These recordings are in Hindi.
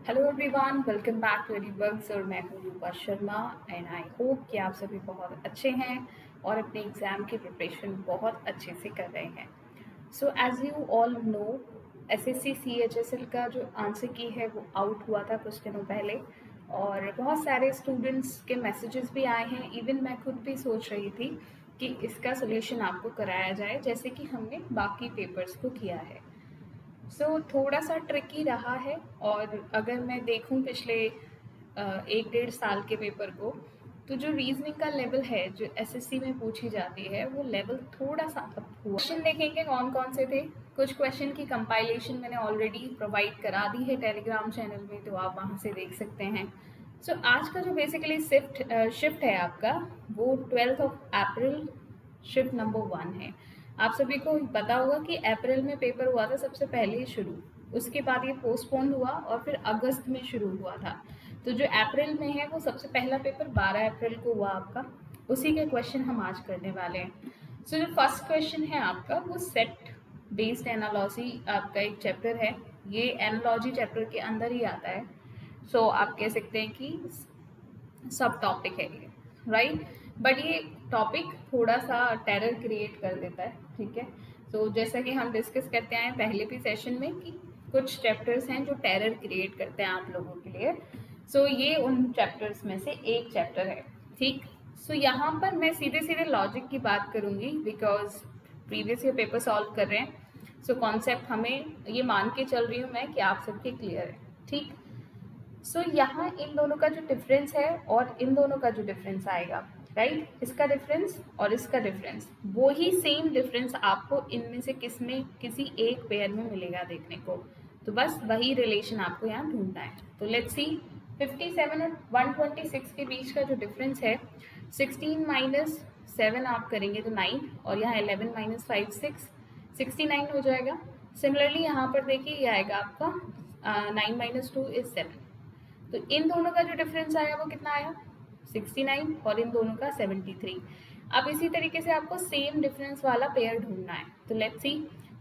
Hello everyone, welcome back to एडीबग्स और मैं हूँ Rupa Sharma and I hope कि आप सभी बहुत अच्छे हैं और अपने एग्ज़ाम की प्रिपरेशन बहुत अच्छे से कर रहे हैं। So as you all know, SSC CHSL का जो आंसर की है वो आउट हुआ था कुछ दिनों पहले और बहुत सारे स्टूडेंट्स के मैसेजेस भी आए हैं। इवन मैं खुद भी सोच रही थी कि इसका सोल्यूशन आपको कराया जाए जैसे कि हमने बाकी पेपर्स को किया है। थोड़ा सा ट्रिकी रहा है और अगर मैं देखूं पिछले 1 डेढ़ साल के पेपर को, तो जो रीजनिंग का लेवल है जो एसएससी में पूछी जाती है वो लेवल थोड़ा सा अप हुआ। क्वेश्चन देखेंगे कौन कौन से थे। कुछ क्वेश्चन की कंपाइलेशन मैंने ऑलरेडी प्रोवाइड करा दी है टेलीग्राम चैनल में, तो आप वहाँ से देख सकते हैं। आज का जो बेसिकली शिफ्ट है आपका, वो 12 अप्रैल शिफ्ट नंबर 1 है। आप सभी को पता होगा कि अप्रैल में पेपर हुआ था सबसे पहले ही शुरू, उसके बाद ये पोस्टपोन हुआ और फिर अगस्त में शुरू हुआ था। तो जो अप्रैल में है वो सबसे पहला पेपर 12 अप्रैल को हुआ आपका, उसी के क्वेश्चन हम आज करने वाले हैं। जो फर्स्ट क्वेश्चन है आपका वो सेट बेस्ड एनालॉजी आपका एक चैप्टर है। ये एनालॉजी चैप्टर के अंदर ही आता है। आप कह सकते हैं कि सब टॉपिक है ये, राइट। बट ये टॉपिक थोड़ा सा टेरर क्रिएट कर देता है, ठीक है। जैसा कि हम डिस्कस करते आए पहले भी सेशन में कि कुछ चैप्टर्स हैं जो टेरर क्रिएट करते हैं आप लोगों के लिए। ये उन चैप्टर्स में से एक चैप्टर है, ठीक। यहाँ पर मैं सीधे सीधे लॉजिक की बात करूंगी because previous year paper solve कर रहे हैं। कॉन्सेप्ट हमें ये मान के चल रही हूँ मैं कि आप सबके क्लियर है, ठीक। यहाँ इन दोनों का जो डिफरेंस है और इन दोनों का जो डिफरेंस आएगा, राइट, इसका डिफरेंस और इसका डिफरेंस, वो ही सेम डिफरेंस आपको इनमें से किसी एक पेयर में मिलेगा देखने को। तो बस वही रिलेशन आपको यहाँ ढूंढना है। तो लेट्स सी, 57 और 126 के बीच का जो डिफरेंस है, 16 माइनस 7 आप करेंगे तो 9, और यहाँ 11 माइनस 5 6, 69 हो जाएगा। सिमिलरली यहाँ पर देखिए ये आएगा आपका 9 माइनस 2 इज 7। तो इन दोनों का जो डिफरेंस आया वो कितना आया, 69, और इन दोनों का 73। अब इसी तरीके से आपको सेम डिफरेंस वाला पेयर ढूंढना है। तो लेट्स सी,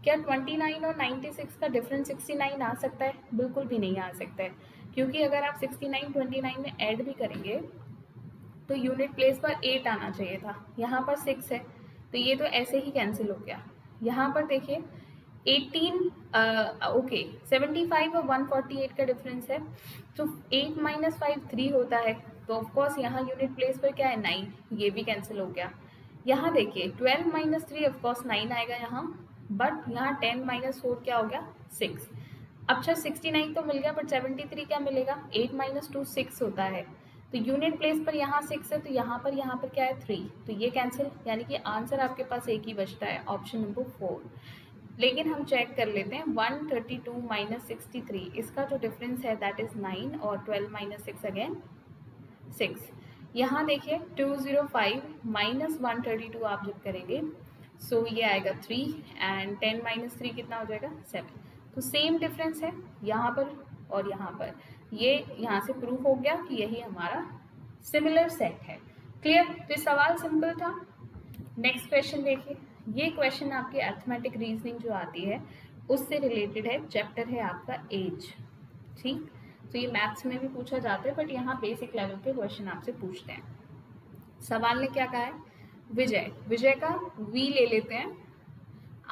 क्या 29 और 96 का डिफरेंस 69 आ सकता है? बिल्कुल भी नहीं आ सकता है, क्योंकि अगर आप 69 29 में ऐड भी करेंगे तो यूनिट प्लेस पर 8 आना चाहिए था, यहाँ पर 6 है, तो ये तो ऐसे ही कैंसिल हो गया। यहाँ पर देखिए 18 ओके 75 और 148 का डिफरेंस है, तो 8 माइनस 5 3 होता है, तो ऑफकोर्स यहाँ यूनिट प्लेस पर क्या है 9, ये भी कैंसिल हो गया। यहाँ देखिए 12 माइनस 3 ऑफकोर्स 9 आएगा यहाँ, बट यहाँ 10 माइनस 4 क्या हो गया 6। अच्छा 69 तो मिल गया, बट 73 क्या मिलेगा, 8 माइनस 2 6 होता है, तो यूनिट प्लेस पर यहाँ 6 है, तो यहाँ पर क्या है 3, तो ये कैंसिल, यानी कि आंसर आपके पास एक ही बचता है, ऑप्शन नंबर 4। लेकिन हम चेक कर लेते हैं 132 माइनस 63, इसका जो डिफरेंस है दैट इज 9, और 12 माइनस 6 अगेन 6। यहाँ देखिए 205 माइनस 132 आप जब करेंगे, ये आएगा 3, एंड 10 माइनस 3 कितना हो जाएगा 7। तो सेम डिफरेंस है यहाँ पर और यहाँ पर, ये यहाँ से प्रूफ हो गया कि यही हमारा सिमिलर सेट है। क्लियर? तो ये सवाल सिंपल था। नेक्स्ट क्वेश्चन देखिए, ये क्वेश्चन आपकी अर्थमेटिक रीजनिंग जो आती है उससे रिलेटेड है, चैप्टर है आपका एज, ठीक। ये मैथ्स में भी पूछा जाता है, बट यहाँ बेसिक लेवल के क्वेश्चन आपसे पूछते हैं। सवाल ने क्या कहा है, विजय का वी ले लेते हैं,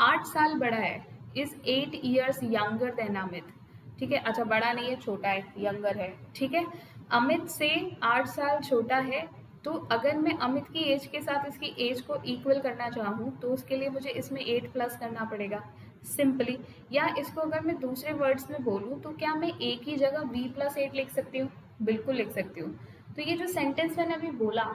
8 साल बड़ा है, is 8 years younger than Amit, ठीक है। अच्छा बड़ा नहीं है, छोटा है, यंगर है, ठीक है। अमित से 8 साल छोटा है, तो अगर मैं अमित की एज के साथ इसकी एज को इक्वल करना चाहूँ तो उसके लिए मुझे इसमें 8 प्लस करना पड़ेगा सिंपली। या इसको अगर मैं दूसरे वर्ड्स में बोलूँ तो क्या मैं एक ही जगह v प्लस 8 लिख सकती हूँ? बिल्कुल लिख सकती हूँ। तो ये जो सेंटेंस मैंने अभी बोला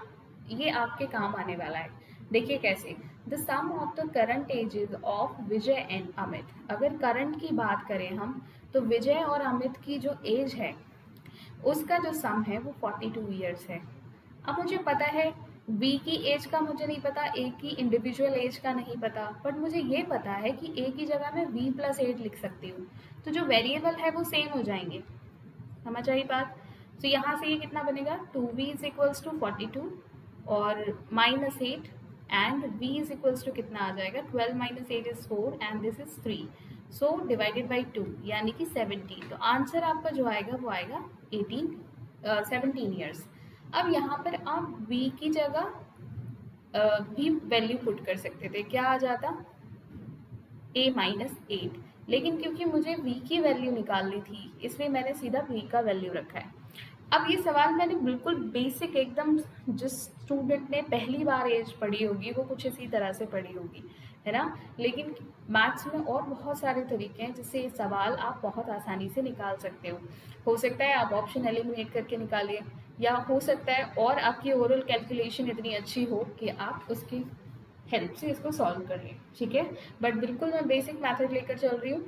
ये आपके काम आने वाला है। देखिए कैसे, the sum of the current ages of Vijay and Amit, अगर करंट की बात करें हम तो विजय और अमित की जो एज है उसका जो सम है वो 42 ईयर्स है। अब मुझे पता है बी की एज का मुझे नहीं पता, ए की इंडिविजुअल एज का नहीं पता, बट मुझे ये पता है कि ए की जगह मैं v प्लस 8 लिख सकती हूँ, तो जो वेरिएबल है वो सेम हो जाएंगे। समझ आई बात? यहाँ से ये कितना बनेगा, 2v इज इक्वल्स टू 42 और minus 8, and v is equals to कितना आ जाएगा, 12 minus 8 is 4 and this is 3। So divided by 2 यानी कि 17। तो आंसर आपका जो आएगा वो आएगा 17 ईयर्स। अब यहाँ पर आप v की जगह भी वैल्यू पुट कर सकते थे, क्या आ जाता a-8, लेकिन क्योंकि मुझे v की वैल्यू निकालनी थी इसलिए मैंने सीधा v का वैल्यू रखा है। अब ये सवाल मैंने बिल्कुल बेसिक एकदम, जिस स्टूडेंट ने पहली बार एज पढ़ी होगी वो कुछ इसी तरह से पढ़ी होगी, है ना। लेकिन मैथ्स में और बहुत सारे तरीके हैं जिससे ये सवाल आप बहुत आसानी से निकाल सकते हो सकता है आप ऑप्शन एलिमिनेट करके निकालिए, या हो सकता है और आपकी ओरल कैलकुलेशन इतनी अच्छी हो कि आप उसकी हेल्प से इसको सॉल्व कर लें, ठीक है। बट बिल्कुल मैं बेसिक मैथड लेकर चल रही हूँ।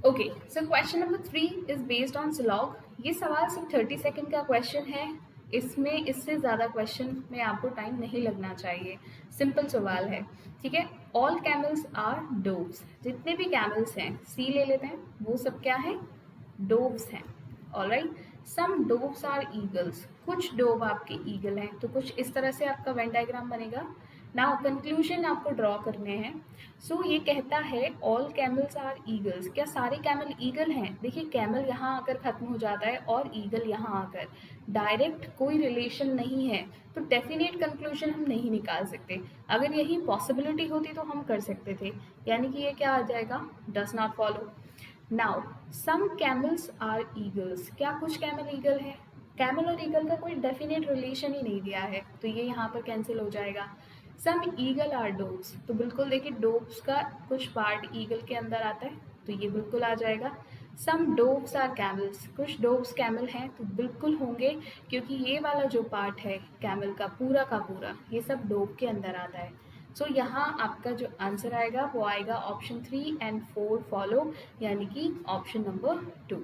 Okay, so question number 3 is based on slog. ये सवाल सिर्फ 30 सेकेंड का क्वेश्चन है, इसमें इससे ज़्यादा क्वेश्चन में आपको टाइम नहीं लगना चाहिए, सिंपल सवाल है, ठीक है। ऑल कैमल्स आर डोव्स, जितने भी कैमल्स हैं, सी ले लेते हैं, वो सब क्या है, डोव्स हैं। ऑलराइट, सम डोव्स आर ईगल्स, कुछ डोव आपके ईगल हैं। तो कुछ इस तरह से आपका वेन डायग्राम बनेगा। नाउ कंक्लूजन आपको ड्रॉ करने हैं। सो ये कहता है ऑल कैमल्स आर ईगल्स, क्या सारे कैमल ईगल हैं। देखिए कैमल यहाँ आकर खत्म हो जाता है और ईगल यहाँ आकर, डायरेक्ट कोई रिलेशन नहीं है, तो डेफिनेट कंक्लूजन हम नहीं निकाल सकते। अगर यही पॉसिबिलिटी होती तो हम कर सकते थे, यानी कि ये क्या आ जाएगा, does not follow. Now some camels are eagles, क्या कुछ कैमल ईगल है। कैमल और ईगल का कोई डेफिनेट रिलेशन ही नहीं दिया है, तो ये यहाँ पर कैंसिल हो जाएगा। सम ईगल आर डोव्स, तो बिल्कुल देखिए डोव्स का कुछ पार्ट ईगल के अंदर आता है, तो ये बिल्कुल आ जाएगा। सम डोव्स आर कैमल्स, कुछ डोव्स कैमल हैं, तो बिल्कुल होंगे, क्योंकि ये वाला जो पार्ट है कैमल का पूरा ये सब डोव के अंदर आता है। सो यहाँ आपका जो आंसर आएगा वो आएगा ऑप्शन 3 एंड 4 फॉलो, यानी कि ऑप्शन नंबर 2।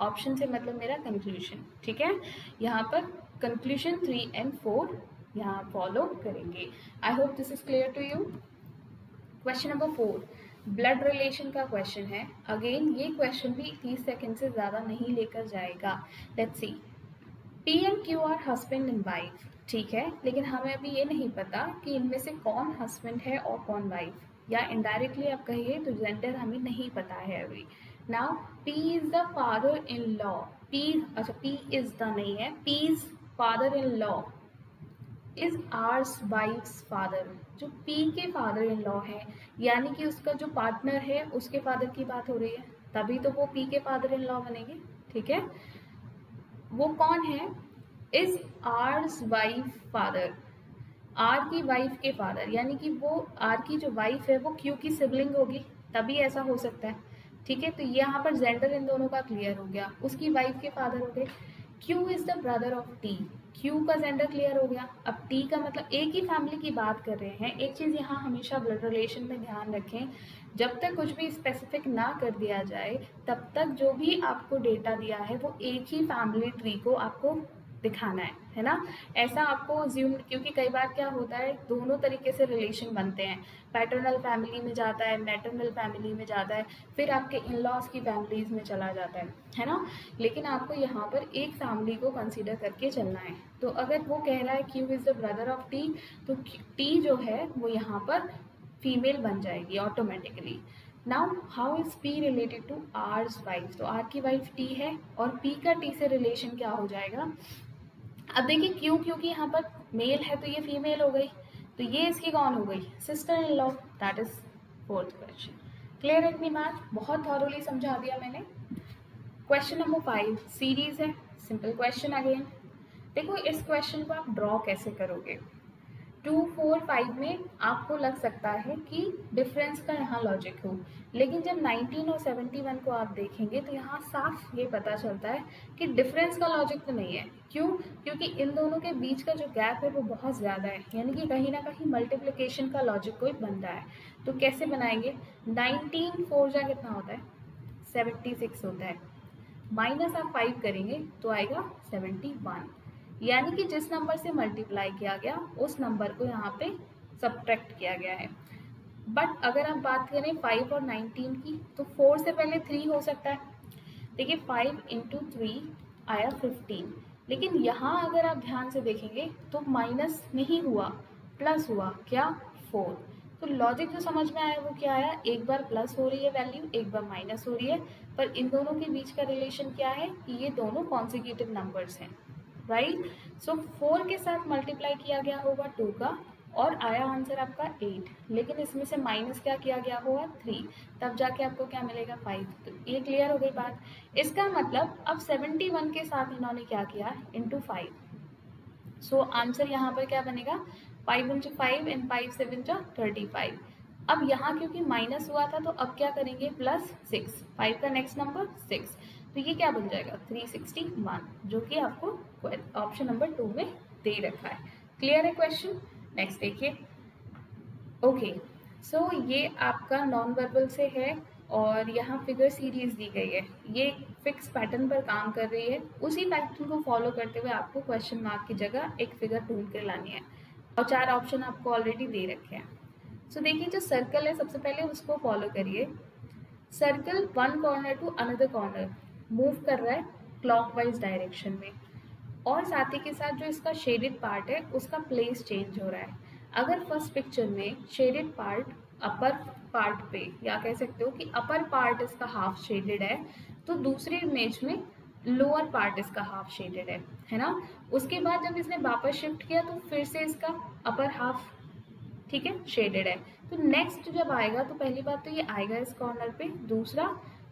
ऑप्शन से मतलब मेरा कंक्लूजन, ठीक है। यहाँ पर कंक्लूजन 3 एंड 4 यहाँ फॉलो करेंगे। I hope this is clear to you. Question number 4 blood relation का क्वेश्चन है। अगेन ये क्वेश्चन भी 30 सेकेंड से ज़्यादा नहीं लेकर जाएगा। Let's see, P and Q R husband and wife, ठीक है, लेकिन हमें अभी ये नहीं पता कि इनमें से कौन हस्बैंड है और कौन वाइफ, या इनडायरेक्टली आप कहिए तो जेंडर हमें नहीं पता है अभी। Now P is the father in law, P, अच्छा पी इज द नहीं है, P is father in law is R's wife's father, जो पी के फादर इन लॉ है, यानी कि उसका जो पार्टनर है उसके फादर की बात हो रही है, तभी तो वो पी के फादर इन लॉ बनेंगे, ठीक है। वो कौन है, is R's wife father, R की वाइफ के फादर, यानी कि वो आर की जो वाइफ है वो क्यू की सिबलिंग होगी, तभी ऐसा हो सकता है, ठीक है। तो यहाँ पर जेंडर इन दोनों का क्लियर हो गया, उसकी वाइफ के फादर हो गए। Q is the brother of T, Q का जेंडर क्लियर हो गया। अब टी का मतलब एक ही फैमिली की बात कर रहे हैं। एक चीज़ यहाँ हमेशा ब्लड रिलेशन में ध्यान रखें, जब तक कुछ भी स्पेसिफिक ना कर दिया जाए तब तक जो भी आपको डेटा दिया है वो एक ही फैमिली ट्री को आपको दिखाना है ना। ऐसा आपको अज्यूम, क्योंकि कई बार क्या होता है दोनों तरीके से रिलेशन बनते हैं, पैटर्नल फैमिली में जाता है, मैटरनल फैमिली में जाता है, फिर आपके इन लॉज की फैमिलीज में चला जाता है ना। लेकिन आपको यहाँ पर एक फैमिली को कंसीडर करके चलना है। तो अगर वो कह रहा है Q is the brother of T, तो टी जो है वो यहाँ पर फीमेल बन जाएगी automatically. Now how is P related to R's wife, तो आर की वाइफ टी है और पी का टी से रिलेशन क्या हो जाएगा। अब देखिए क्यों, क्योंकि यहाँ पर मेल है तो ये फीमेल हो गई, तो ये इसकी कौन हो गई, sister in law. That is fourth question. Clear है इतनी बात, बहुत थॉरोली समझा दिया मैंने। क्वेश्चन नंबर 5 सीरीज है, सिंपल क्वेश्चन अगेन। देखो इस क्वेश्चन को आप ड्रॉ कैसे करोगे। 2, 4, 5 में आपको लग सकता है कि डिफरेंस का यहाँ लॉजिक हो, लेकिन जब 19 और 71 को आप देखेंगे तो यहाँ साफ ये पता चलता है कि डिफरेंस का लॉजिक तो नहीं है। क्यों, क्योंकि इन दोनों के बीच का जो गैप है वो बहुत ज़्यादा है, यानी कि कहीं ना कहीं मल्टीप्लिकेशन का लॉजिक कोई बन रहा है। तो कैसे बनाएंगे, 19 4 जा कितना होता है, 76 होता है, माइनस आप 5 करेंगे तो आएगा 71, यानी कि जिस नंबर से मल्टीप्लाई किया गया उस नंबर को यहाँ पे सब्ट्रैक्ट किया गया है। बट अगर आप बात करें 5 और 19 की, तो 4 से पहले 3 हो सकता है। देखिए 5 इंटू 3 आया 15, लेकिन यहाँ अगर आप ध्यान से देखेंगे तो माइनस नहीं हुआ, प्लस हुआ, क्या 4। तो लॉजिक जो समझ में आया वो क्या आया, एक बार प्लस हो रही है वैल्यू, एक बार माइनस हो रही है, पर इन दोनों के बीच का रिलेशन क्या है कि ये दोनों कॉन्सिक्यूटिव नंबर्स हैं, राइट। सो 4 के साथ मल्टीप्लाई किया गया होगा 2 का, और आया आंसर आपका 8, लेकिन इसमें से माइनस क्या किया गया होगा 3, तब जाके आपको क्या मिलेगा 5। तो ये क्लियर हो गई बात। इसका मतलब अब 71 के साथ इन्होंने क्या किया, इंटू 5। सो आंसर यहाँ पर क्या बनेगा, 5 इंटू 5 एंड 5 7 जा 35। अब यहाँ क्योंकि माइनस हुआ था तो अब क्या करेंगे, प्लस 6, 5 का नेक्स्ट नंबर 6, तो ये क्या बन जाएगा 361, जो कि आपको ऑप्शन नंबर 2 में दे रखा है। क्लियर है क्वेश्चन। नेक्स्ट देखिए। ओके, सो ये आपका नॉन वर्बल से है और यहाँ फिगर सीरीज दी गई है, ये फिक्स पैटर्न पर काम कर रही है। उसी पैटर्न को फॉलो करते हुए आपको क्वेश्चन मार्क की जगह एक फिगर ढूंढ कर लानी है, और 4 ऑप्शन आपको ऑलरेडी दे रखे हैं। सो देखिए, जो सर्कल है सबसे पहले उसको फॉलो करिए। Circle one corner to another corner move कर रहा है क्लॉकवाइज डायरेक्शन में, और साथ ही के साथ जो इसका शेडेड पार्ट है उसका प्लेस चेंज हो रहा है। अगर फर्स्ट पिक्चर में शेडेड पार्ट अपर पार्ट पे, या कह सकते हो कि अपर पार्ट इसका हाफ शेडेड है, तो दूसरी इमेज में लोअर पार्ट इसका हाफ शेडेड है ना। उसके बाद जब इसने वापस शिफ्ट किया तो फिर से इसका अपर हाफ, ठीक है, शेडेड है। तो नेक्स्ट जब आएगा तो पहली बात तो ये आएगा इस कॉर्नर पे, दूसरा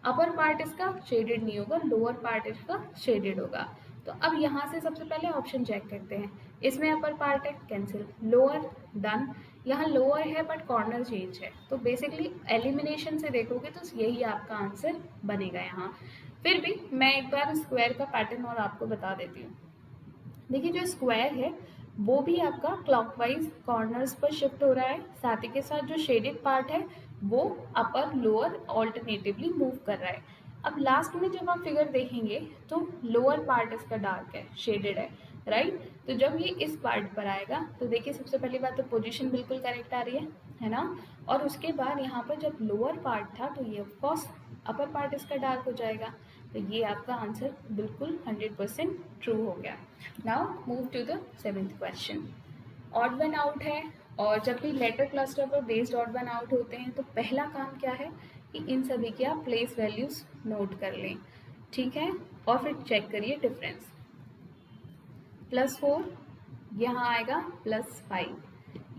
अपर पार्ट इसका शेडेड नहीं होगा, लोअर पार्ट इसका शेडेड होगा। तो अब यहाँ से सबसे पहले ऑप्शन चेक करते हैं, इसमें अपर पार्ट है कैंसिल, लोअर डन, यहाँ लोअर है बट कॉर्नर चेंज है, तो बेसिकली एलिमिनेशन से देखोगे तो यही आपका आंसर बनेगा यहाँ। फिर भी मैं एक बार स्क्वायर का पैटर्न और आपको बता देती हूँ। देखिए, जो स्क्वायर है वो भी आपका क्लॉकवाइज कॉर्नर्स पर शिफ्ट हो रहा है, साथ ही के साथ जो शेडेड पार्ट है वो अपर लोअर ऑल्टरनेटिवली मूव कर रहा है। अब लास्ट में जब आप फिगर देखेंगे तो लोअर पार्ट इसका डार्क है, शेडेड है, राइट। तो जब ये इस पार्ट पर आएगा तो देखिए सबसे पहली बात तो पोजीशन बिल्कुल करेक्ट आ रही है ना। और उसके बाद यहाँ पर जब लोअर पार्ट था तो ये ऑफकोर्स अपर पार्ट इसका डार्क हो जाएगा, तो ये आपका आंसर बिल्कुल 100% ट्रू हो गया। Now move to the 7th question. Odd one out है, और जब भी लेटर क्लस्टर पर बेस्ड ऑड वन आउट होते हैं तो पहला काम क्या है कि इन सभी की आप प्लेस वैल्यूज नोट कर लें, ठीक है, और फिर चेक करिए डिफरेंस। +4 यहाँ आएगा +5,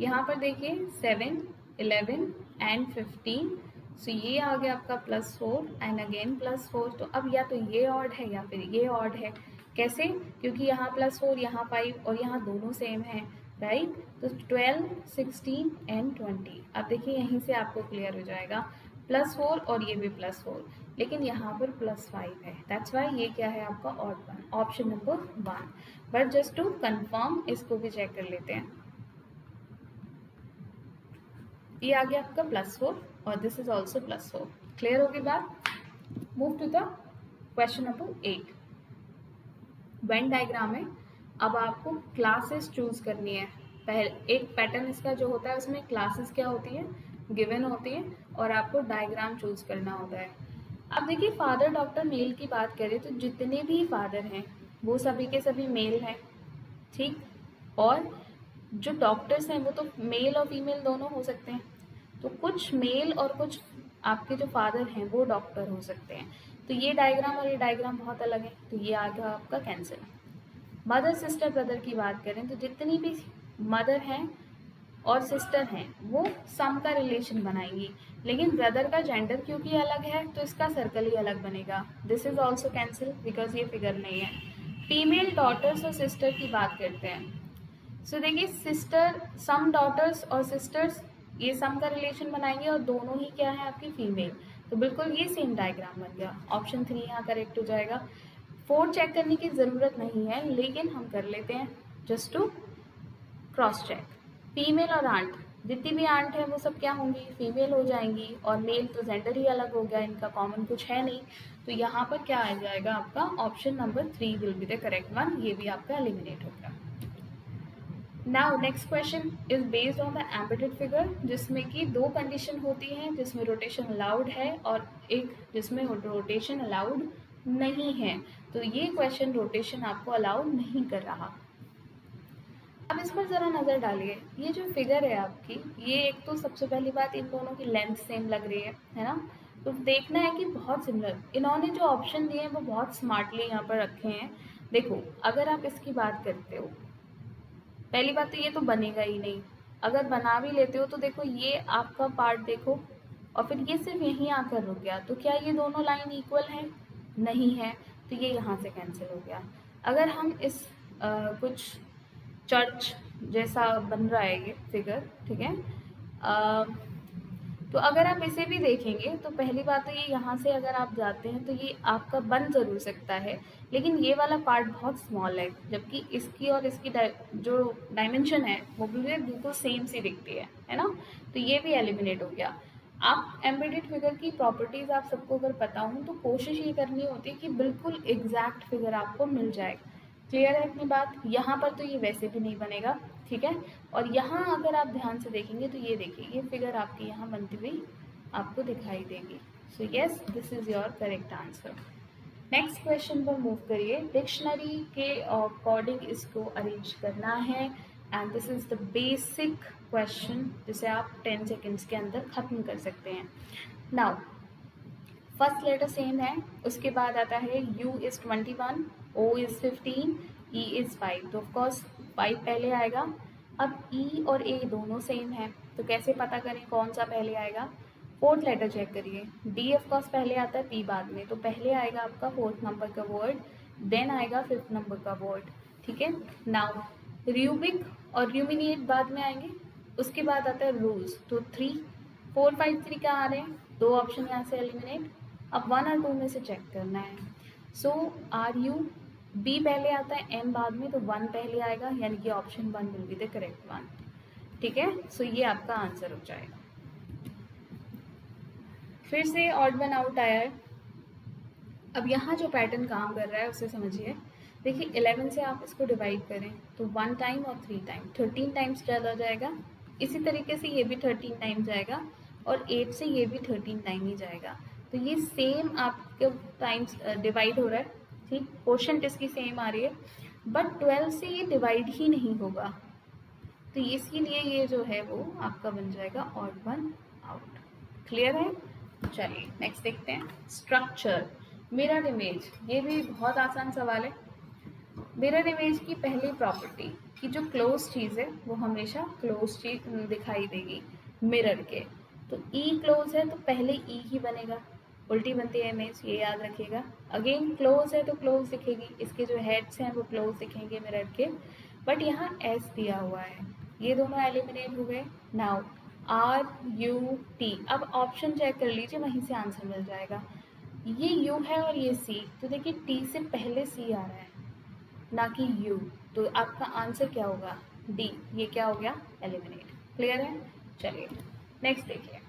यहाँ पर देखिए 7, 11 एंड 15, सो ये आ गया आपका +4 एंड अगेन +4। तो अब या तो ये ऑड है या फिर ये ऑड है। कैसे, क्योंकि यहाँ +4 यहाँ 5 और यहाँ दोनों सेम है, राइट। तो 12, 16 एंड 20, अब देखिए यहीं से आपको क्लियर हो जाएगा, +4 और ये भी +4, लेकिन यहाँ पर +5 है, दैट्स वाई ये क्या है आपका odd one, option number 1। But just to confirm इसको भी चेक कर लेते हैं। ये आ गया आपका +4 और दिस इज ऑल्सो +4। क्लियर होगी बात। Move to the question number 8। Venn diagram है, अब आपको क्लासेस चूज करनी है। पहले एक पैटर्न इसका जो होता है उसमें क्लासेस क्या होती है, गिवन होती है, और आपको डायग्राम चूज करना होता है। अब देखिए, फादर डॉक्टर मेल की बात करें तो जितने भी फादर हैं वो सभी के सभी मेल हैं, ठीक, और जो डॉक्टर्स हैं वो तो मेल और फीमेल दोनों हो सकते हैं। तो कुछ मेल और कुछ आपके जो फादर हैं वो डॉक्टर हो सकते हैं। तो ये डायग्राम और ये डायग्राम बहुत अलग है, तो ये आ गया आपका कैंसिल। मदर सिस्टर ब्रदर की बात करें तो जितनी भी मदर हैं और सिस्टर हैं वो सम का रिलेशन बनाएंगी, लेकिन ब्रदर का जेंडर क्योंकि अलग है तो इसका सर्कल ही अलग बनेगा। This is also cancel because ये फिगर नहीं है। फीमेल डॉटर्स और सिस्टर की बात करते हैं। सो देखिए, सिस्टर, सम डॉटर्स और सिस्टर्स ये सम का रिलेशन बनाएंगे और दोनों ही क्या है आपकी फीमेल, तो बिल्कुल ये सेम डायग्राम बन गया। ऑप्शन 3 यहाँ करेक्ट हो जाएगा। 4 चेक करने की ज़रूरत नहीं है, लेकिन हम कर लेते हैं just to cross check. Female और आंट, जितनी भी आंट है वो सब क्या होंगी, फीमेल हो जाएंगी, और मेल तो जेंडर ही अलग हो गया, इनका कॉमन कुछ है नहीं। तो यहाँ पर क्या आ जाएगा आपका option number 3 will be the correct one, ये भी आपका एलिमिनेट हो गया। Now next question is based on the embedded figure, जिसमें कि 2 कंडीशन होती हैं, जिसमें रोटेशन अलाउड है और एक जिसमें रोटेशन अलाउड नहीं है। तो ये क्वेश्चन रोटेशन आपको अलाउड नहीं कर रहा। अब इस पर ज़रा नज़र डालिए। ये जो फिगर है आपकी, ये एक तो सबसे पहली बात इन दोनों की लेंथ सेम लग रही है ना? तो देखना है कि बहुत सिमिलर, इन्होंने जो ऑप्शन दिए हैं वो बहुत स्मार्टली यहाँ पर रखे हैं। देखो, अगर आप इसकी बात करते हो, पहली बात तो ये तो बनेगा ही नहीं। अगर बना भी लेते हो तो देखो ये आपका पार्ट देखो, और फिर ये सिर्फ यहीं आकर रुक गया, तो क्या ये दोनों लाइन इक्वल है? नहीं है, तो ये यहाँ से कैंसिल हो गया। अगर हम इस कुछ चर्च जैसा बन रहा है ये फिगर, ठीक है, अ, तो अगर आप इसे भी देखेंगे तो पहली बात तो ये यहाँ से अगर आप जाते हैं तो ये आपका बन ज़रूर सकता है, लेकिन ये वाला पार्ट बहुत स्मॉल है, जबकि इसकी और इसकी जो डायमेंशन है वो भी बिल्कुल सेम सी दिखती है ना? तो ये भी एलिमिनेट हो गया। आप एम्बेडेड फिगर की प्रॉपर्टीज़ आप सबको अगर पता हो तो कोशिश ये करनी होती है कि बिल्कुल एग्जैक्ट फिगर आपको मिल जाए। क्लियर है अपनी बात? यहाँ पर तो ये वैसे भी नहीं बनेगा, ठीक है। और यहाँ अगर आप ध्यान से देखेंगे तो ये देखिए, ये फिगर आपकी यहाँ बनती हुई आपको दिखाई देगी। So yes, this is your correct answer. Next question पर मूव करिए। डिक्शनरी के अकॉर्डिंग इसको अरेंज करना है, and this is the basic question जिसे आप 10 सेकेंड्स के अंदर खत्म कर सकते हैं। नाउ फर्स्ट लेटर सेम है, उसके बाद आता है U is 21, O is 15, E is 5, तो ऑफकोर्स 5 पहले आएगा। अब E और A दोनों सेम है, तो कैसे पता करें कौन सा पहले आएगा? फोर्थ लेटर चेक करिए। D ऑफकोर्स पहले आता है, P बाद में, तो पहले आएगा आपका फोर्थ नंबर का वर्ड, देन आएगा फिफ्थ नंबर का वर्ड, ठीक है। नाउ रूबिक और रूमिनिएट बाद में आएंगे, उसके बाद आता है रूल्स, तो 3 4 5 3 क्या आ रहे हैं? दो ऑप्शन यहाँ से एलिमिनेट। अब 1 और 2 में से चेक करना है। सो आर यू, बी पहले आता है, एम बाद में, तो 1 पहले आएगा, यानी कि option 1 will be the correct one, ठीक है। सो ये आपका आंसर हो जाएगा। फिर से ऑड वन आउट आया है। अब यहाँ जो पैटर्न काम कर रहा है उसे समझिए। देखिए 11 से आप इसको डिवाइड करें तो 1 टाइम और 3 टाइम, 13 टाइम्स चला जाएगा। इसी तरीके से ये भी 13 टाइम जाएगा, और 8 से ये भी 13 टाइम ही जाएगा। तो ये सेम आपके टाइम्स डिवाइड हो रहा है, ठीक, क्वोशंट इसकी सेम आ रही है, बट 12 से ये डिवाइड ही नहीं होगा, तो इसीलिए ये जो है वो आपका बन जाएगा ऑड वन आउट। क्लियर है? चलिए नेक्स्ट देखते हैं। स्ट्रक्चर, मिरर इमेज, ये भी बहुत आसान सवाल है। मिरर इमेज की पहली प्रॉपर्टी कि जो क्लोज चीज़ है वो हमेशा क्लोज चीज दिखाई देगी मिरर के। तो ई क्लोज है तो पहले ई ही बनेगा, उल्टी बनती है इमेज, ये याद रखिएगा। अगेन क्लोज है तो क्लोज दिखेगी, इसके जो हेड्स हैं वो क्लोज दिखेंगे मिरर के, बट यहाँ एस दिया हुआ है, ये दोनों एलिमिनेट हो गए। नाउ आर यू टी, अब ऑप्शन चेक कर लीजिए, वहीं से आंसर मिल जाएगा। ये यू है और ये सी, तो देखिए टी से पहले सी आ रहा है ना कि यू, तो आपका आंसर क्या होगा? डी, ये क्या हो गया? एलिमिनेट। क्लियर है? चलिए नेक्स्ट देखिए।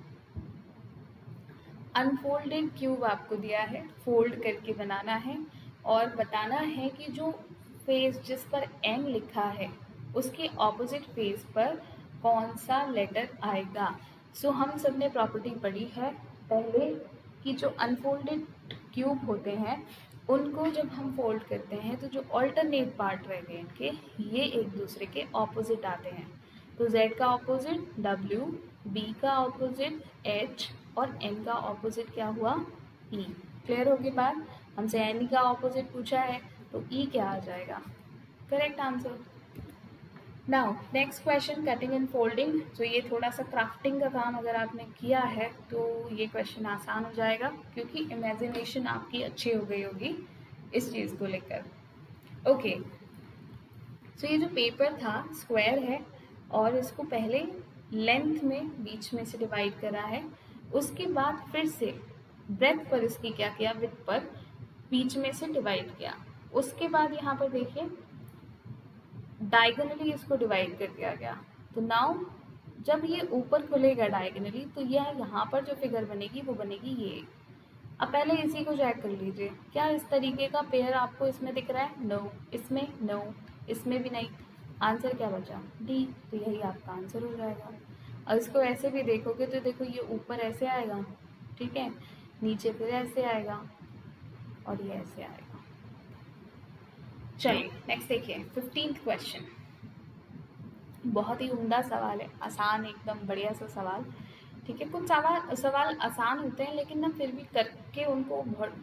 अनफोल्डेड क्यूब आपको दिया है, फोल्ड करके बनाना है और बताना है कि जो फेस जिस पर एम लिखा है उसके ऑपोजिट फेस पर कौन सा लेटर आएगा। सो हम सब ने प्रॉपर्टी पढ़ी है पहले कि जो अनफोल्डेड क्यूब होते हैं उनको जब हम फोल्ड करते हैं तो जो ऑल्टरनेट पार्ट रहेंगे इनके, ये एक दूसरे के ऑपोजिट आते हैं। तो Z का ऑपोजिट W, B का ऑपोजिट H और N का ऑपोजिट क्या हुआ? E। क्लियर होगी बात? हमसे N का ऑपोजिट पूछा है तो E क्या आ जाएगा? Correct answer. Now next question, cutting and folding. तो ये थोड़ा सा क्राफ्टिंग का काम अगर आपने किया है तो ये क्वेश्चन आसान हो जाएगा, क्योंकि इमेजिनेशन आपकी अच्छी हो गई होगी इस चीज़ को लेकर। ओके, सो ये जो पेपर था स्क्वायर है और इसको पहले लेंथ में बीच में से डिवाइड करा है, उसके बाद फिर से ब्रेथ पर इसकी क्या किया, विड्थ पर बीच में से डिवाइड किया। उसके बाद यहाँ पर देखिए डायगोनली इसको डिवाइड कर दिया गया। तो नाउ जब ये ऊपर खुलेगा डायगोनली तो यह यहाँ पर जो फिगर बनेगी वो बनेगी ये। अब पहले इसी को चेक कर लीजिए, क्या इस तरीके का पेयर आपको इसमें दिख रहा है? नो, इसमें नो, इसमें भी नहीं। आंसर क्या बचा? डी, तो यही आपका आंसर हो जाएगा। और इसको ऐसे भी देखोगे तो देखो ये ऊपर ऐसे आएगा, ठीक है, नीचे फिर ऐसे आएगा और ये ऐसे आएगा। चलिए नेक्स्ट देखिए 15th क्वेश्चन। बहुत ही उम्दा सवाल है, आसान एकदम बढ़िया सा सवाल। ठीक है, कुछ सवाल सवाल आसान होते हैं लेकिन ना फिर भी करके उनको बहुत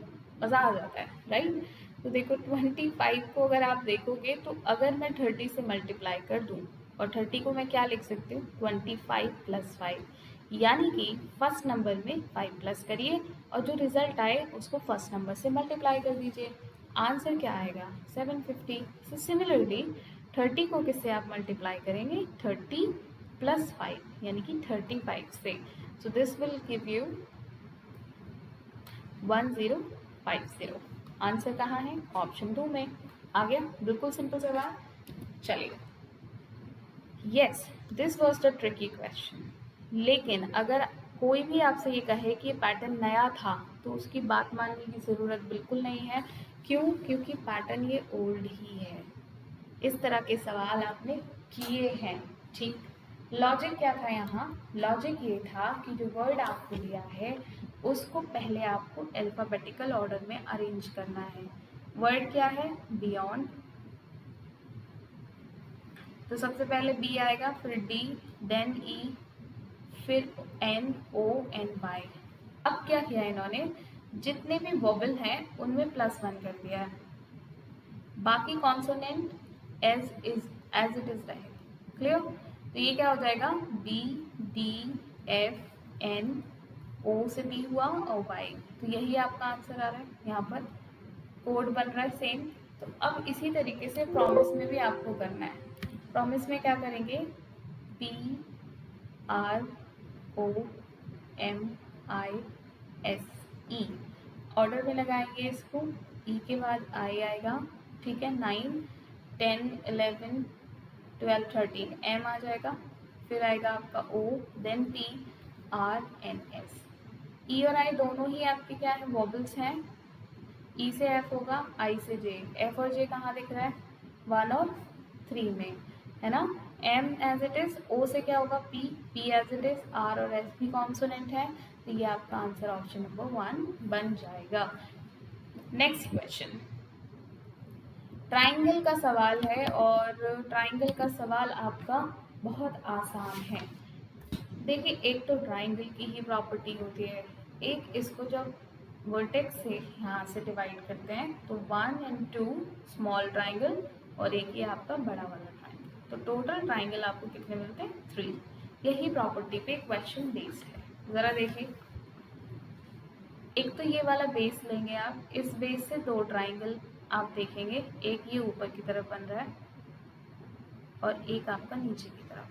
मज़ा आ जाता है, राइट? तो देखो 25 को अगर आप देखोगे तो अगर मैं 30 से मल्टीप्लाई कर दूँ और 30 को मैं क्या लिख सकती हूँ, 25 + 5, यानी कि फर्स्ट नंबर में 5 प्लस करिए और जो रिजल्ट आए उसको फर्स्ट नंबर से मल्टीप्लाई कर दीजिए। आंसर क्या आएगा, 750। सो सिमिलरली 30 को किससे आप मल्टीप्लाई करेंगे, 30 + 5 यानी कि 35 से। So this will give you 1050। Answer कहाँ है, ऑप्शन 2 में। आ गया, बिल्कुल सिंपल सवाल। चलिए, yes this was the tricky question. लेकिन अगर कोई भी आपसे ये कहे कि ये पैटर्न नया था तो उसकी बात मानने की ज़रूरत बिल्कुल नहीं है। क्यों, क्योंकि पैटर्न ये ओल्ड ही है। इस तरह के सवाल आपने किए हैं, ठीक। लॉजिक क्या था यहाँ, लॉजिक ये था कि जो वर्ड आपको दिया है उसको पहले आपको अल्फ़ाबेटिकल ऑर्डर में अरेंज करना है। वर्ड क्या है, बियॉन्ड, तो सबसे पहले बी आएगा, फिर डी, देन ई, फिर एन, ओ एन वाई। अब क्या किया इन्होंने, जितने भी वोबल हैं उनमें +1 कर दिया है, बाकी कॉन्सोनेंट एज इट इज रहे। क्लियर, तो ये क्या हो जाएगा, बी, डी, एफ, एन, ओ से बी हुआ और वाई। तो यही आपका आंसर आ रहा है, यहाँ पर कोड बन रहा है सेम। तो अब इसी तरीके से प्रॉमिस में भी आपको करना है। प्रॉमिस में क्या करेंगे, P R O M I S E, order में लगाएंगे इसको, ई के बाद आई आएगा, ठीक है, 9 10 11 12 13 एम आ जाएगा, फिर आएगा आपका O, then P R N S. E और आई दोनों ही आपके क्या है, वॉबल्स हैं। ई से एफ होगा, आई से जे। एफ और जे कहाँ दिख रहा है, 1 और 3 में, है ना। M as it is, O से क्या होगा, P, P as it is, R और एस भी कॉन्सोनेंट है। तो ये आपका आंसर ऑप्शन नंबर 1 बन जाएगा। नेक्स्ट क्वेश्चन, ट्राइंगल का सवाल है और ट्राइंगल का सवाल आपका बहुत आसान है। देखिए, एक तो ट्राइंगल की ही प्रॉपर्टी होती है, एक इसको जब वर्टेक्स से यहाँ से डिवाइड करते हैं तो 1 और 2 स्मॉल ट्राइंगल और एक ये आपका बड़ा वाला ट्राइंगल, तो टोटल ट्राइंगल आपको कितने मिलते हैं, 3। यही प्रॉपर्टी पे क्वेश्चन बेस्ड है। ज़रा देखिए, एक तो ये वाला बेस लेंगे आप, इस बेस से 2 ट्राइंगल आप देखेंगे, एक ये ऊपर की तरफ बन रहा है और एक आपका नीचे की तरफ,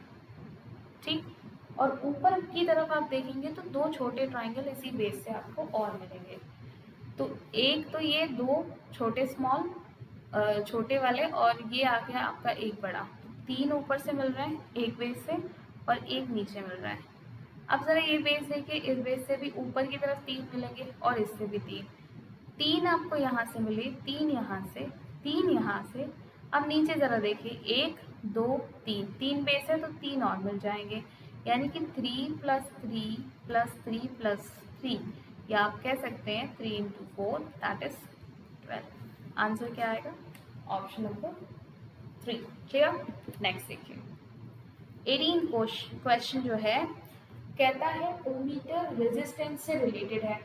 ठीक। और ऊपर की तरफ आप देखेंगे तो 2 छोटे ट्राइंगल इसी बेस से आपको और मिलेंगे। तो एक तो ये 2 छोटे स्मॉल छोटे वाले और ये आ गया आपका एक बड़ा, 3 ऊपर से मिल रहे हैं एक बेस से और एक नीचे मिल रहा है। अब ज़रा ये बेस देखिए, इस बेस से भी ऊपर की तरफ 3 मिलेंगे और इससे भी 3 आपको यहाँ से मिले, 3 यहाँ से, 3 यहाँ से। अब नीचे ज़रा देखिए, 1 2 3 बेस है तो 3 और मिल जाएंगे, यानी कि 3 + 3 + 3 + 3, या आप कह सकते हैं 3 × 4 दैट इज 12। आंसर क्या आएगा, ऑप्शन नंबर 3। क्लियर। नेक्स्ट देखिए, 18 क्वेश्चन जो है, कहता है ओमीटर रेजिस्टेंस से रिलेटेड है।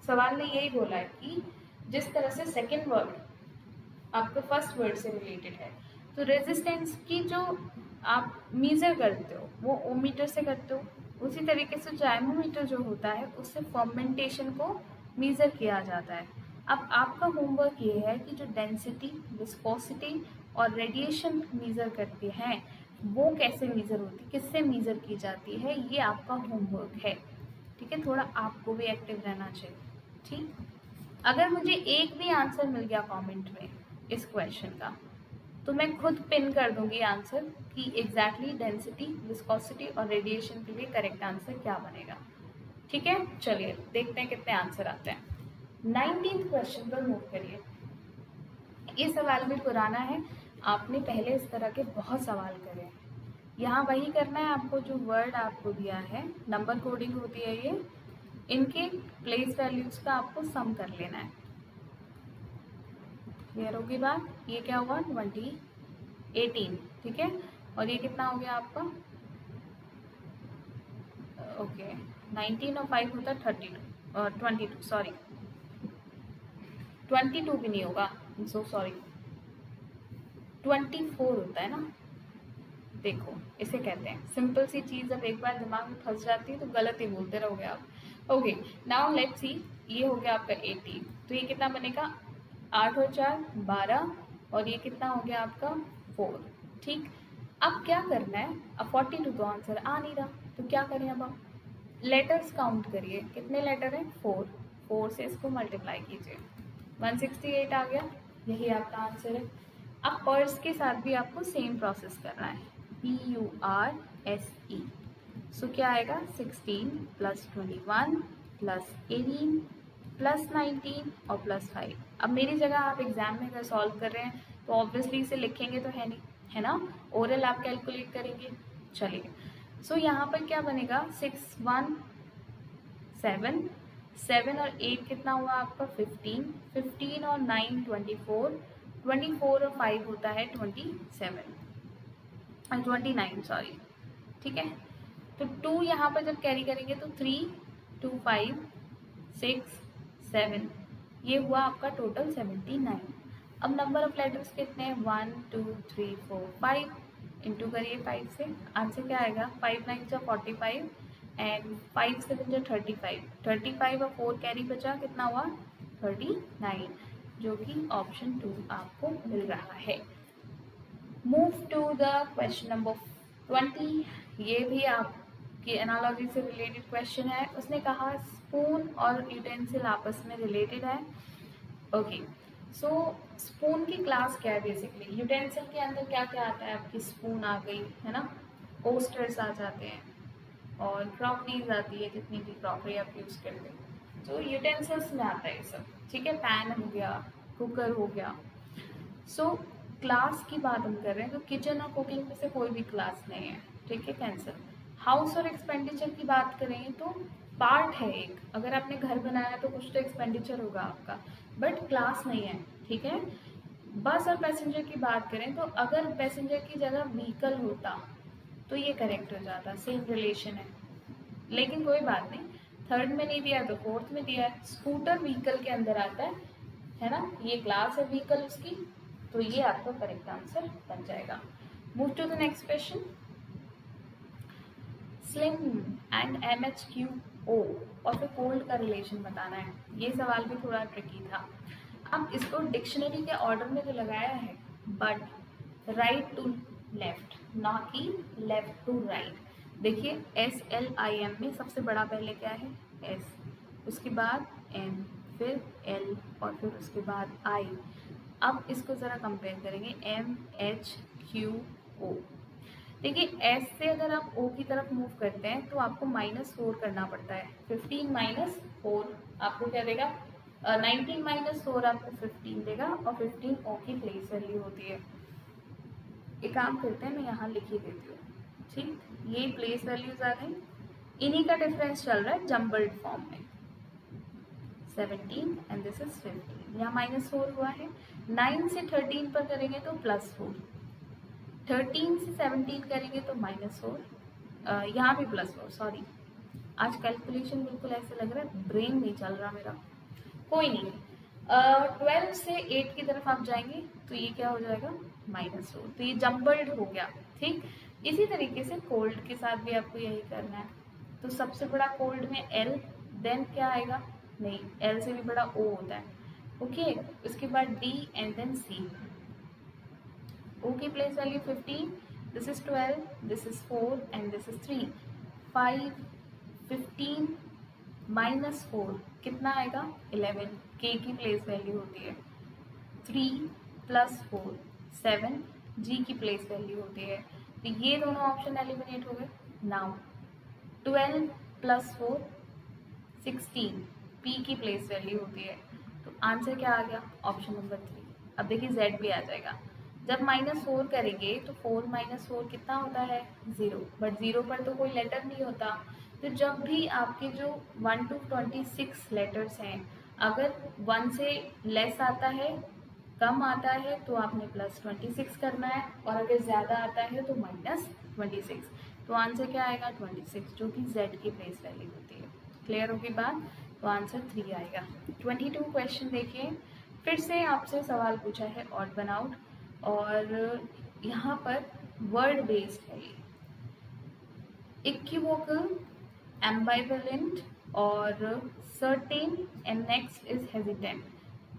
सवाल ने यही बोला है कि जिस तरह से सेकंड वर्ड आपके फर्स्ट वर्ड से रिलेटेड है, तो रेजिस्टेंस की जो आप मीज़र करते हो वो ओमीटर से करते हो, उसी तरीके से जाइमोमीटर जो होता है उससे फर्मेंटेशन को मीज़र किया जाता है। अब आपका होमवर्क ये है कि जो डेंसिटी, विस्कोसिटी और रेडिएशन मीज़र करते हैं वो कैसे मीज़र होती, किससे मीज़र की जाती है, ये आपका होमवर्क है। ठीक है, थोड़ा आपको भी एक्टिव रहना चाहिए, ठीक। अगर मुझे एक भी आंसर मिल गया कमेंट में इस क्वेश्चन का, तो मैं खुद पिन कर दूंगी आंसर कि एग्जैक्टली डेंसिटी, विस्कोसिटी और रेडिएशन के लिए करेक्ट आंसर क्या बनेगा। ठीक है, चलिए देखते हैं कितने आंसर आते हैं। 19th क्वेश्चन पर मूव करिए। ये सवाल भी पुराना है, आपने पहले इस तरह के बहुत सवाल करे हैं। यहाँ वही करना है आपको, जो वर्ड आपको दिया है, नंबर कोडिंग होती है ये, इनके प्लेस वैल्यूज़ का आपको सम कर लेना है। क्लियर होगी बात, ये क्या हुआ, 18, ठीक है। और ये कितना हो गया आपका, ओके 19 और 5 होता है 32 और 22, सॉरी 22 भी नहीं होगा, सो सॉरी 24 होता है ना। देखो इसे कहते हैं सिंपल सी चीज़, जब एक बार दिमाग में फंस जाती है तो गलत ही बोलते रहोगे आप। ओके नाउ लेट्स सी, ये हो गया आपका 80, तो ये कितना बनेगा, 8 और 4 12, और ये कितना हो गया आपका 4। ठीक, अब क्या करना है, अब 42 तो आंसर आ नहीं रहा, तो क्या करें अब आप लेटर्स काउंट करिए, कितने लेटर हैं 4, 4 से इसको मल्टीप्लाई कीजिए, 168 आ गया, यही आपका आंसर है। अब पर्स के साथ भी आपको सेम प्रोसेस करना है, PURSE, सो क्या आएगा 16 प्लस 21 प्लस 18 प्लस 19 और प्लस 5। अब मेरी जगह आप एग्जाम में अगर सॉल्व कर रहे हैं तो ऑब्वियसली इसे लिखेंगे तो है नहीं, है ना, ओरल आप कैलकुलेट करेंगे। चलिए सो यहाँ पर क्या बनेगा, 6 1 7, 7 और 8 कितना हुआ आपका 15, 15 और 9 24, 24 और 5 होता है 27 और 29, सॉरी, ठीक है। तो 2 यहाँ पर जब कैरी करेंगे तो 3 2 5 6 7, ये हुआ आपका टोटल 79। अब नंबर ऑफ लेटर्स कितने हैं, 1 2 3 4 5, इंटू करिए 5 से, आंसर क्या आएगा, 5 9 जा 45 एंड 5 7 जा 35, 35 और 4 कैरी बचा, कितना हुआ 39, जो कि ऑप्शन 2 आपको मिल रहा है। Move to the question number 20, ये भी आपकी एनालॉजी से रिलेटेड क्वेश्चन है। उसने कहा स्पून और यूटेंसिल आपस में रिलेटेड है। ओके सो स्पून की क्लास क्या है, बेसिकली यूटेंसिल के अंदर क्या क्या आता है, आपकी स्पून आ गई है ना, ओस्टर्स आ जाते हैं और क्रॉकरीज आती है, जितनी भी क्रॉकरी आप यूज़ करते हैं तो यूटेंसिल्स में आता है ये सब, ठीक है, पैन हो गया, कुकर हो गया। सो क्लास की बात हम कर रहे हैं तो किचन और कुकिंग में से कोई भी क्लास नहीं है, ठीक है, कैंसर। हाउस और एक्सपेंडिचर की बात करें तो पार्ट है एक, अगर आपने घर बनाया तो कुछ तो एक्सपेंडिचर होगा आपका, बट क्लास नहीं है, ठीक है। बस और पैसेंजर की बात करें तो अगर पैसेंजर की जगह व्हीकल होता तो ये करेक्ट हो जाता, सेम रिलेशन है, लेकिन कोई बात नहीं, थर्ड में नहीं दिया तो फोर्थ में दिया है। स्कूटर व्हीकल के अंदर आता है ना, ये क्लास है व्हीकल उसकी, तो ये आपका करेक्ट आंसर बन जाएगा। Move to the next question, slim and MHQO और फिर कोल्ड का रिलेशन बताना है, ये सवाल भी थोड़ा ट्रिकी था। अब इसको डिक्शनरी के ऑर्डर में तो लगाया है, बट राइट टू लेफ्ट, ना कि लेफ्ट टू राइट। देखिए SLIM में सबसे बड़ा पहले क्या है, S, उसके बाद M, फिर L और फिर उसके बाद I। अब इसको ज़रा कंपेयर करेंगे MHQO। देखिए एस से अगर आप ओ की तरफ मूव करते हैं तो आपको -4 करना पड़ता है, 15 -4 आपको क्या देगा, 19 -4 आपको 15 देगा, और 15 ओ की प्लेस वैल्यू होती है। एक काम करते हैं, मैं यहाँ लिख ही देती हूँ, ठीक, ये प्लेस वैल्यूज आ गई, इन्हीं का डिफरेंस चल रहा है जम्बल्ड फॉर्म में, 17 एंड दिस इज 15, यहाँ -4 हुआ है, 9 से 13 पर करेंगे तो +4, 13 से 17 करेंगे तो -4, यहाँ भी +4, सॉरी आज कैलकुलेशन बिल्कुल ऐसे लग रहा है ब्रेन नहीं चल रहा मेरा, कोई नहीं। 12 से 8 की तरफ आप जाएंगे तो ये क्या हो जाएगा -4, तो ये जम्बल्ड हो गया, ठीक। इसी तरीके से कोल्ड के साथ भी आपको यही करना है, तो सबसे बड़ा कोल्ड में L, देन क्या आएगा, नहीं L से भी बड़ा O होता है, ओके, उसके बाद D and then C। O की place value 15, this is 12, this is 4 and this is 3, 5 15 -4 कितना आएगा 11, K की प्लेस वैल्यू होती है 3 + 4 7, G की प्लेस वैल्यू होती है, तो ये दोनों ऑप्शन एलिमिनेट हो गए। नाउ 12 + 4 16, P की प्लेस वैल्यू होती है, तो आंसर क्या आ गया, ऑप्शन नंबर 3। अब देखिए Z भी आ जाएगा, जब -4 करेंगे तो 4 - 4 कितना होता है 0, बट 0 पर तो कोई लेटर नहीं होता, तो जब भी आपके जो 1 to 26 लेटर्स हैं, अगर 1 से लेस आता है कम आता है तो आपने +26 करना है, और अगर ज़्यादा आता है तो -26। तो आंसर क्या आएगा 26, जो कि z की प्लेस वैल्यू होती है। क्लियर होगी बात? तो आंसर 3 आएगा। 22 क्वेश्चन देखिए, फिर से आपसे सवाल पूछा है ऑड वन आउट, और यहाँ पर वर्ड बेस्ड है ये। इक्विवोकल, एम्बाइवेलेंट और certain and next is hesitant.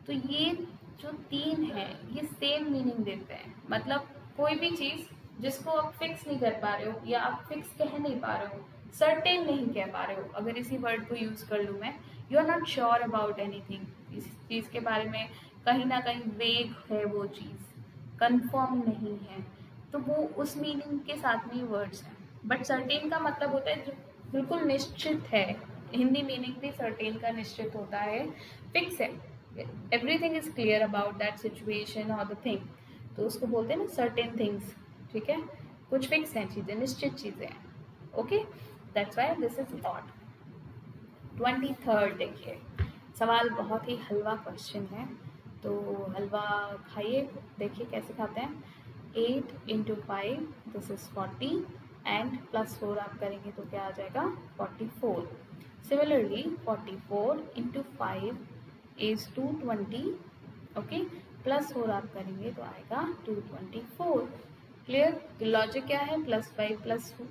तो ये जो तीन है ये सेम मीनिंग देते हैं, मतलब कोई भी चीज़ जिसको आप फिक्स नहीं कर पा रहे हो या आप फिक्स कह नहीं पा रहे हो, सर्टेन नहीं कह पा रहे हो, अगर इसी वर्ड को यूज़ कर लूँ मैं, you are not sure about anything, इस चीज़ के बारे में कहीं ना कहीं वेग है वो चीज़, कंफर्म नहीं है, तो वो उस मीनिंग के साथ में वर्ड्स हैं। बट सर्टेन का मतलब होता है जो बिल्कुल निश्चित है, हिंदी मीनिंग भी सर्टेन का निश्चित होता है, फिक्स है, everything is clear about that situation और द थिंग, तो उसको बोलते हैं ना सर्टेन थिंग्स। ठीक है, कुछ फिक्स हैं चीज़ें, निश्चित चीज़ें हैं। Okay, that's why this is odd. 23rd देखिए, सवाल बहुत ही हलवा क्वेश्चन है, तो हलवा खाइए, देखिए कैसे खाते हैं। 8 × 5 दिस इज 40 एंड +4 आप करेंगे तो क्या आ जाएगा 44। सिमिलरली 44 × 5 इज 220, ओके, +4 आप करेंगे तो आएगा 224। क्लियर? लॉजिक क्या है, +5 +4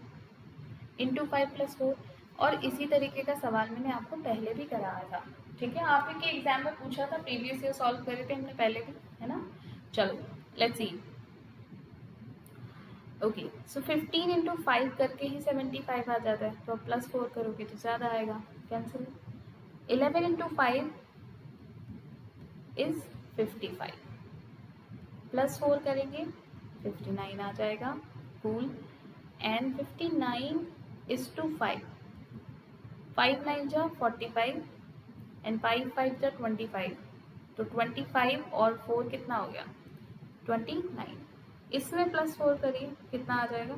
× 5 +4। और इसी तरीके का सवाल मैंने आपको पहले भी कराया था। ठीक है, आप ही के एग्जाम में पूछा था, प्रीवियस ईयर सॉल्व करे थे हमने पहले भी, है ना। चलो लेट्स सी। ओके, सो 15 × 5 करके ही 75 आ जाता है, तो अब +4 करोगे तो ज़्यादा आएगा, कैंसिल। 11 × 5 इज 55, +4 करेंगे 59 आ जाएगा, कूल। एंड 59 इज टू 5, 5 9 जा 45 एंड 5 5 जा 25, तो 25 और 4 कितना हो गया 29। इसमें +4 करिए, कितना आ जाएगा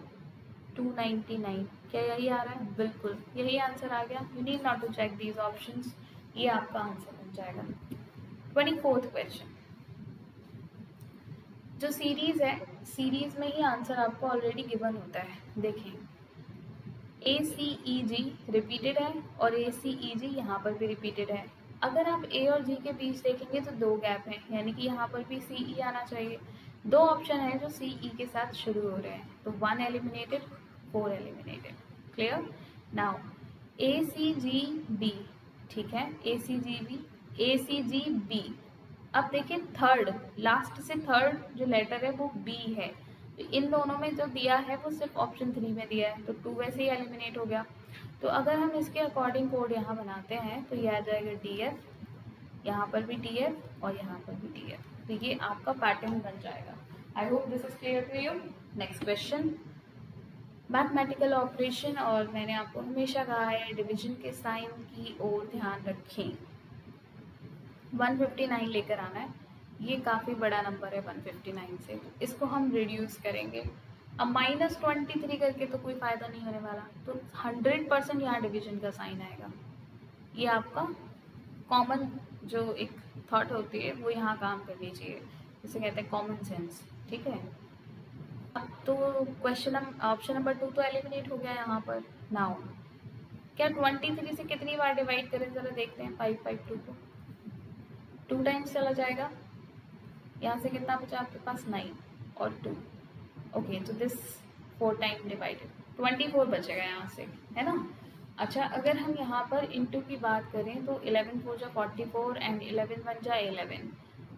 299। क्या यही आ रहा है? बिल्कुल यही आंसर आ गया। You need not to check these options, ये आपका आंसर बन जाएगा। 24th क्वेश्चन, जो सीरीज है, सीरीज में ही आंसर आपको ऑलरेडी गिवन होता है। देखें, ACEG रिपीटेड है और ACEG यहाँ पर भी रिपीटेड है। अगर आप A और G के बीच देखेंगे तो 2 गैप हैं, यानी कि यहाँ पर भी CE आना चाहिए। 2 ऑप्शन है जो CE के साथ शुरू हो रहे हैं, तो 1 eliminated, 4 eliminated. Clear? Now ACGB, ठीक है, ACGB। अब देखिए थर्ड, लास्ट से थर्ड जो लेटर है वो B है, तो इन दोनों में जो दिया है वो सिर्फ ऑप्शन 3 में दिया है, तो 2 वैसे ही एलिमिनेट हो गया। तो अगर हम इसके अकॉर्डिंग कोड यहाँ बनाते हैं तो ये आ जाएगा DF, यहाँ पर भी DF और यहाँ पर भी DF, तो ये आपका पैटर्न बन जाएगा। I hope this is clear to you. Next question, mathematical operation, और मैंने आपको हमेशा कहा है डिवीजन के साइन की ओर ध्यान रखें। 159 लेकर आना है, ये काफ़ी बड़ा नंबर है 159 से, तो इसको हम रिड्यूस करेंगे। अब -23 करके तो कोई फ़ायदा नहीं होने वाला, तो 100% यहाँ डिवीजन का साइन आएगा। ये आपका कॉमन जो एक थॉट होती है वो यहाँ काम करनी चाहिए, जिसे कहते हैं कॉमन सेंस। ठीक है, अब तो क्वेश्चन ऑप्शन नंबर 2 तो एलिमिनेट हो गया यहाँ पर। नाउ क्या 23 से कितनी बार डिवाइड करें, ज़रा देखते हैं। 5 5 2 को 2 टाइम्स चला जाएगा, यहाँ से कितना बचा आपके पास 9 और 2, ओके, तो दिस 4 टाइम डिवाइडेड 24 बचेगा यहाँ से, है ना। अच्छा, अगर हम यहाँ पर इंटू की बात करें तो 11 4 जा 44 एंड 11 1 जा 11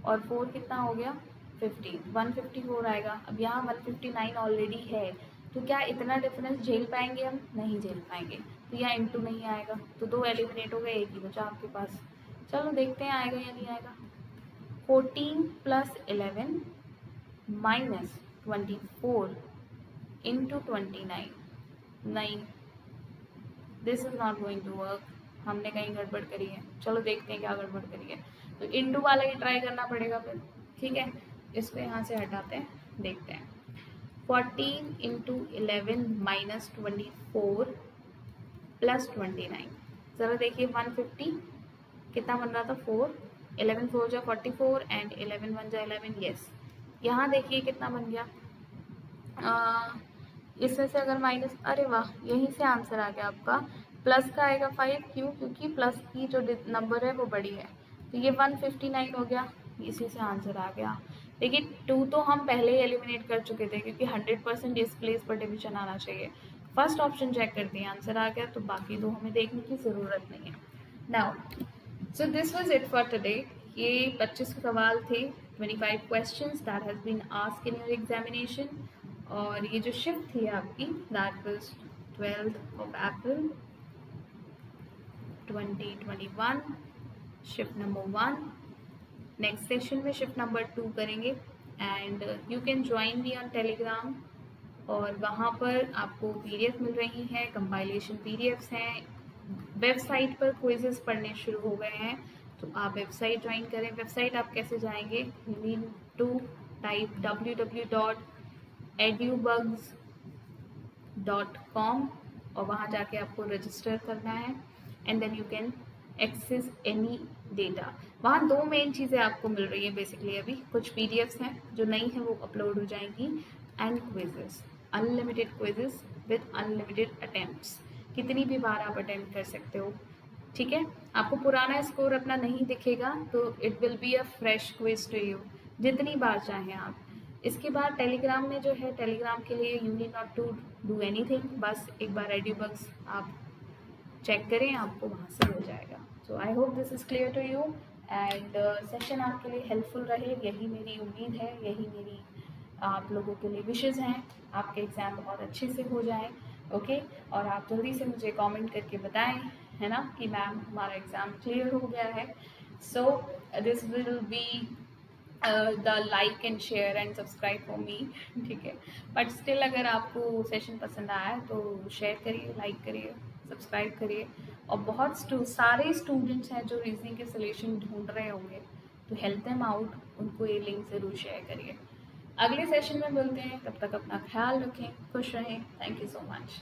और 4 कितना हो गया 50, 154 आएगा। अब यहाँ 159 ऑलरेडी है, तो क्या इतना डिफरेंस झेल पाएंगे हम? नहीं झेल पाएंगे, तो यहाँ इंटू नहीं आएगा, तो 2 एलिमिनेट हो गए, एक ही बचा आपके पास। चलो देखते हैं आएगा या नहीं आएगा। 14 + 11 - 24 into 29, नहीं, this is not going to work, हमने कहीं गड़बड़ करी है। चलो देखते हैं क्या गड़बड़ करी है, तो इंटू वाला ही ट्राई करना पड़ेगा फिर। ठीक है, इसको यहाँ से हटाते हैं, देखते हैं। 14 × 11 - 24 + 29, ज़रा देखिए 150 कितना बन रहा था 4, 11 4 जा 44 एंड 11 1 जा 11। यस, यहाँ देखिए कितना बन गया। इसमें से अगर माइनस, अरे वाह, यहीं से आंसर आ गया आपका। प्लस का आएगा 5, क्यों? क्योंकि प्लस की जो नंबर है वो बड़ी है। तो ये 159 हो गया, इसी से आंसर आ गया। देखिए 2 तो हम पहले ही एलिमिनेट कर चुके थे, क्योंकि 100% इस प्लेस पर डिवीजन आना चाहिए। फर्स्ट ऑप्शन चेक कर दिए, आंसर आ गया, तो बाकी दो हमें देखने की ज़रूरत नहीं है। Now so this was it for today. ये 25 सवाल थे, 25 questions that has been asked in your examination. और ये जो शिफ्ट थी आपकी, that was 12 of April 2021, shift number 1। Next session में शिफ्ट नंबर 2 करेंगे। And you can join me on Telegram, और वहाँ पर आपको पीडीएफ मिल रही हैं, कंपाइलेशन पीडीएफ्स हैं। वेबसाइट पर क्विजेस पढ़ने शुरू हो गए हैं, तो आप वेबसाइट ज्वाइन करें। वेबसाइट आप कैसे जाएंगे? You need to type www.edubugs.com, और वहाँ जाके आपको रजिस्टर करना है, and then you can access any data. वहाँ दो मेन चीज़ें आपको मिल रही है बेसिकली अभी। कुछ पीडीएफ्स हैं जो नहीं है वो अपलोड हो जाएंगी, and quizzes, unlimited quizzes with unlimited attempts. कितनी भी बार आप अटेम्प्ट कर सकते हो, ठीक है? आपको पुराना स्कोर अपना नहीं दिखेगा, तो it will be a fresh quiz to you, जितनी बार चाहें आप। इसके बाद टेलीग्राम में जो है, टेलीग्राम के लिए you need not to do anything, बस एक बार एड्यूबग्स आप चेक करें, आपको वहाँ से हो जाएगा। So I hope this is clear to you, and session आपके लिए हेल्पफुल रहे, यही मेरी उम्मीद है, यही मेरी आप लोगों के लिए विशेज़ हैं। आपके एग्ज़ाम बहुत अच्छे से हो जाए, ओके? और आप जल्दी से मुझे कमेंट करके बताएं, है ना, कि मैम हमारा एग्ज़ाम क्लियर हो गया है। So this will be the like and share and subscribe for me, ठीक है? बट स्टिल अगर आपको सेशन पसंद आया तो शेयर करिए, लाइक करिए, सब्सक्राइब करिए। और बहुत सारे स्टूडेंट्स हैं जो रीजनिंग के सोल्यूशन ढूंढ रहे होंगे, तो हेल्प देम आउट, उनको ये लिंक ज़रूर शेयर करिए। अगले सेशन में मिलते हैं, तब तक अपना ख्याल रखें, खुश रहें। Thank you so much.